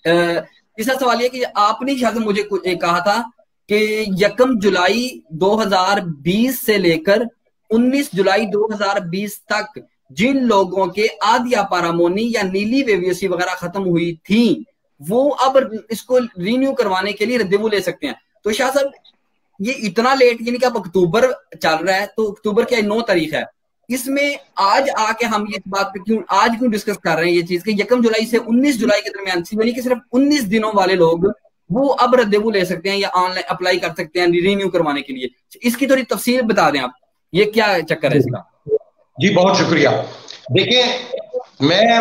तीसरा सवाल ये कि आपने शायद मुझे कहा था कि 1 जुलाई 2020 से लेकर 19 जुलाई 2020 तक जिन लोगों के आदिया पारामोनी या नीली वेवियोसी वगैरह खत्म हुई थी, वो अब इसको रिन्यू करवाने के लिए रद्दीबू ले सकते हैं। तो शाह साहब, ये इतना लेट, यानी कि अब अक्टूबर चल रहा है, तो अक्टूबर की 9 तारीख है, इसमें आज आके हम ये बात पे क्यों डिस्कस कर रहे हैं ये चीज कि 1 जुलाई से 19 जुलाई के दरमियान, यानी कि सिर्फ 19 दिनों वाले लोग वो अब रद्दीबू ले सकते हैं या ऑनलाइन अप्लाई कर सकते हैं रिन्यू करवाने के लिए। इसकी थोड़ी तफसील बता दें आप, ये क्या चक्कर है इसका? जी बहुत शुक्रिया। देखिए, मैं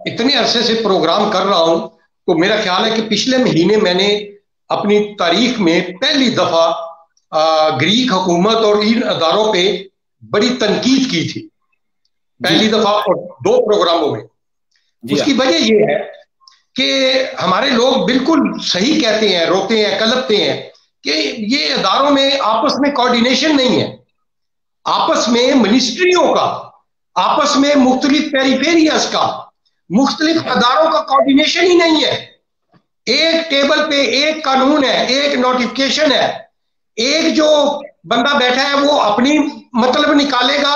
इतने अरसे से प्रोग्राम कर रहा हूं, तो मेरा ख्याल है कि पिछले महीने मैंने अपनी तारीख में पहली दफा ग्रीक हुकूमत और इन अदारों पे बड़ी तनकीद की थी, पहली दफा, और 2 प्रोग्रामों में। उसकी वजह यह है कि हमारे लोग बिल्कुल सही कहते हैं, रोते हैं, कलपते हैं कि ये अदारों में आपस में कोऑर्डिनेशन नहीं है, आपस में मिनिस्ट्रियों का, आपस में मुख्तलिफ पेरिफेरियाज का, मुख्तलिफ अदारों का कोऑर्डिनेशन ही नहीं है। एक टेबल पे एक कानून है, एक नोटिफिकेशन है, एक जो बंदा बैठा है वो अपनी मतलब निकालेगा,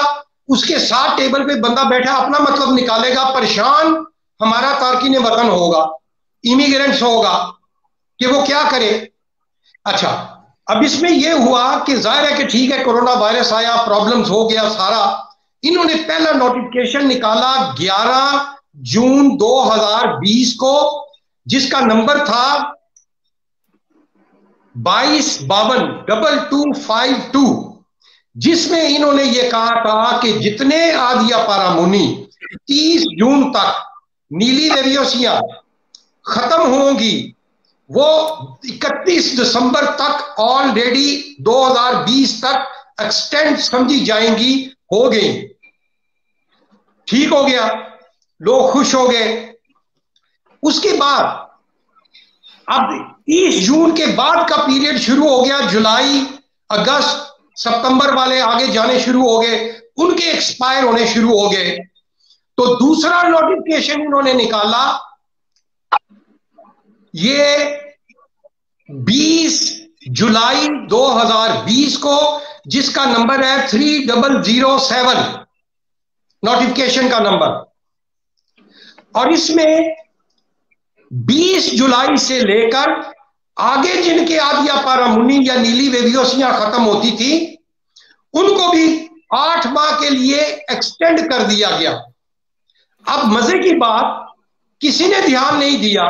उसके साथ टेबल पे बंदा बैठा अपना मतलब निकालेगा। परेशान हमारा तारकीन वतन होगा, इमिग्रेंट्स होगा कि वो क्या करे। अच्छा, अब इसमें यह हुआ कि जाहिर है कि ठीक है, कोरोना वायरस आया, प्रॉब्लम्स हो गया सारा। इन्होंने पहला नोटिफिकेशन निकाला 11 जून 2020 को, जिसका नंबर था 225252, जिसमें इन्होंने ये कहा था कि जितने आदिया पारामुनी 30 जून तक नीली वेवियोसियां खत्म होंगी, वो 31 दिसंबर तक ऑलरेडी 2020 तक एक्सटेंड समझी जाएंगी, हो गई। ठीक हो गया, लोग खुश हो गए। उसके बाद अब 30 जून के बाद का पीरियड शुरू हो गया, जुलाई, अगस्त, सितंबर वाले आगे जाने शुरू हो गए, उनके एक्सपायर होने शुरू हो गए। तो दूसरा नोटिफिकेशन इन्होंने निकाला ये 20 जुलाई 2020 को, जिसका नंबर है 3007 नोटिफिकेशन का नंबर। और इसमें 20 जुलाई से लेकर आगे जिनके आदिया पारामुनी या नीली वेवियोसियां खत्म होती थी, उनको भी 8 माह के लिए एक्सटेंड कर दिया गया। अब मजे की बात, किसी ने ध्यान नहीं दिया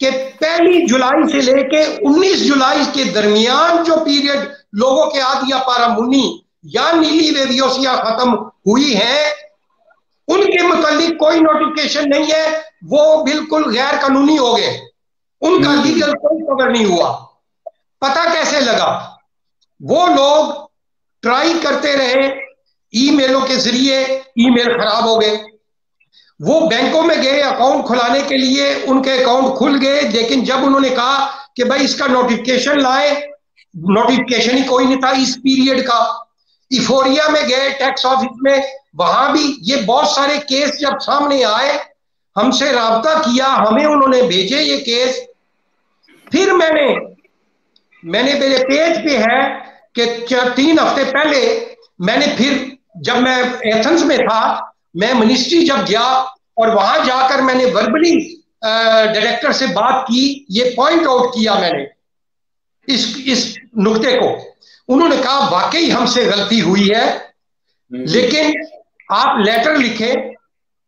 कि 1 जुलाई से लेके 19 जुलाई के दरमियान जो पीरियड लोगों के आदिया पारामुनी या नीली वेवियोसियां खत्म हुई हैं, उनके मुतालिक कोई नोटिफिकेशन नहीं है, वो बिल्कुल गैर कानूनी हो गए, उनका लीगल कोई कवर नहीं हुआ। पता कैसे लगा? वो लोग ट्राई करते रहे, ईमेलों के जरिए ईमेल खराब हो गए। वो बैंकों में गए अकाउंट खुलाने के लिए, उनके अकाउंट खुल गए, लेकिन जब उन्होंने कहा कि भाई इसका नोटिफिकेशन लाए, नोटिफिकेशन ही कोई नहीं था इस पीरियड का। इफोरिया में गए टैक्स ऑफिस में, वहां भी ये बहुत सारे केस जब सामने आए, हमसे राब्ता किया, हमें उन्होंने भेजे ये केस। फिर मैंने मेरे पेज पे है कि 3 हफ्ते पहले मैंने फिर, जब मैं एथेंस में था, मैं मिनिस्ट्री जब गया और वहां जाकर मैंने वर्बली डायरेक्टर से बात की, ये पॉइंट आउट किया मैंने इस नुक्ते को। उन्होंने कहा वाकई हमसे गलती हुई है, लेकिन आप लेटर लिखे।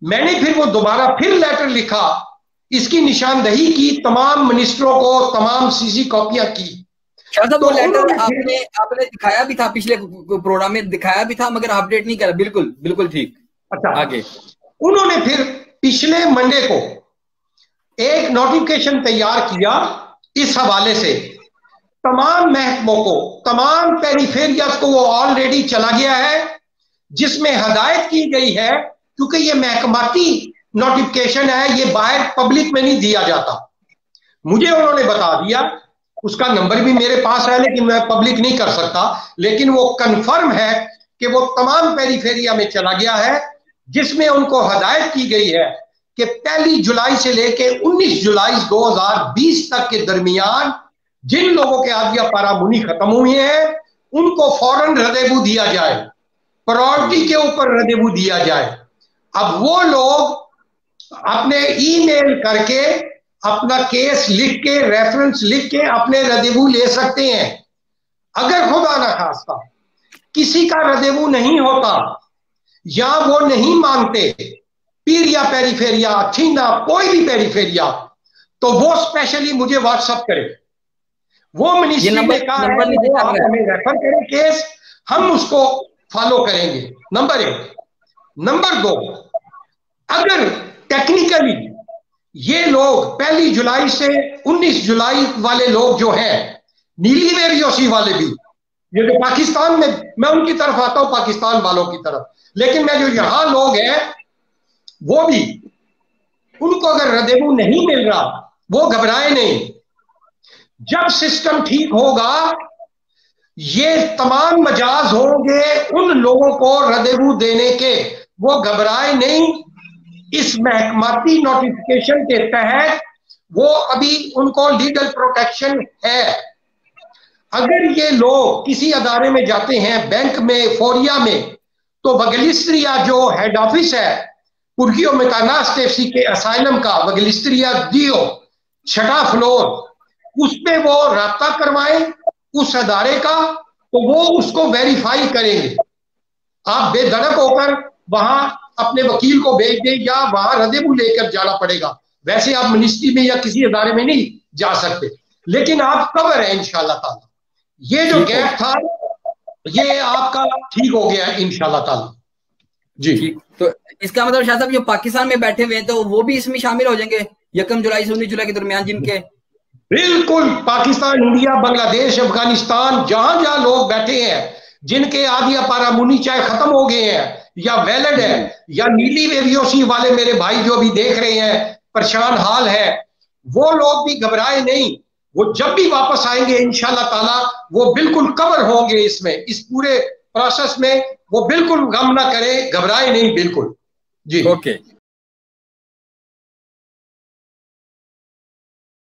मैंने फिर वो दोबारा फिर लेटर लिखा, इसकी निशानदही की तमाम मिनिस्टरों को, तमाम सीसी कॉपियां की। तो वो लेटर आपने दिखाया भी था, पिछले प्रोग्राम में दिखाया भी था, मगर अपडेट नहीं करा। बिल्कुल बिल्कुल ठीक। अच्छा, आगे उन्होंने फिर पिछले मंडे को एक नोटिफिकेशन तैयार किया इस हवाले से, तमाम महकमों को, तमाम पेरिफेरियाज को वो ऑलरेडी चला गया है, जिसमें हदायत की गई है, क्योंकि ये महकमाती नोटिफिकेशन है, ये बाहर पब्लिक में नहीं दिया जाता। मुझे उन्होंने बता दिया, उसका नंबर भी मेरे पास है, लेकिन मैं पब्लिक नहीं कर सकता, लेकिन वो कंफर्म है कि वो तमाम पेरिफेरिया में चला गया है, जिसमें उनको हदायत की गई है कि 1 जुलाई से लेके 19 जुलाई 2020 तक के दरमियान जिन लोगों के आदिया पारामुनी खत्म हुए हैं उनको फौरन रदेबू दिया जाए, प्रायोरिटी के ऊपर रदेबू दिया जाए। अब वो लोग अपने ईमेल करके अपना केस लिख के, रेफरेंस लिख के अपने रदेबू ले सकते हैं। अगर खुदा ना खास्ता किसी का रदेबू नहीं होता या वो नहीं मांगते पीरिया पेरीफेरिया अथीना कोई भी पेरीफेरिया, तो वो स्पेशली मुझे व्हाट्सएप करे। वो मिनिस्ट्री ने कहा है वो आप हमें रेफर करें केस, हम उसको फॉलो करेंगे। नंबर 1। नंबर 2, अगर टेक्निकली ये लोग 1 जुलाई से 19 जुलाई वाले लोग जो हैं, नीली वेरियोसी वाले भी, ये जो पाकिस्तान में, मैं उनकी तरफ आता हूं पाकिस्तान वालों की तरफ, लेकिन मैं जो यहां लोग हैं वो भी, उनको अगर रदेबू नहीं मिल रहा वो घबराए नहीं। जब सिस्टम ठीक होगा ये तमाम मजाज होंगे उन लोगों को रदेबू देने के, वो घबराए नहीं। इस महकमाती नोटिफिकेशन के तहत वो अभी उनको लीगल प्रोटेक्शन है। अगर ये लोग किसी अदारे में जाते हैं, बैंक में, फोरिया में, तो वगलिस्ट्रिया जो हेड ऑफिस है पुर्गियो मेटानास्टेफसी के असाइलम का, वगलिस्ट्रिया दियो 6वां फ्लोर, उस पे वो राब्ता करवाएं उस अदारे का, तो वो उसको वेरीफाई करेंगे। आप बेधड़क होकर वहां अपने वकील को भेज दें या वहां रदेबू लेकर जाना पड़ेगा। वैसे आप मिनिस्ट्री में या किसी अदारे में नहीं जा सकते, लेकिन आप कवर है इंशाल्लाह ताला। ये जो गैप था ये आपका ठीक हो गया इंशाल्लाह ताला। जी, तो इसका मतलब शाह साहब जो पाकिस्तान में बैठे हुए हैं तो वो भी इसमें शामिल हो जाएंगे 1 जुलाई से 19 जुलाई के दरमियान जिनके? बिल्कुल, पाकिस्तान, इंडिया, बांग्लादेश, अफगानिस्तान, जहां जहां लोग बैठे हैं जिनके आदिया पारामुनी चाहे खत्म हो गए हैं या वैलिड है, या नीली वेरियोसी वाले मेरे भाई जो भी देख रहे हैं परेशान हाल है, वो लोग भी घबराए नहीं। वो जब भी वापस आएंगे इंशाल्लाह ताला वो बिल्कुल कवर होंगे इसमें, इस पूरे प्रोसेस में। वो बिल्कुल गम ना करें, घबराए नहीं बिल्कुल। जी, ओके।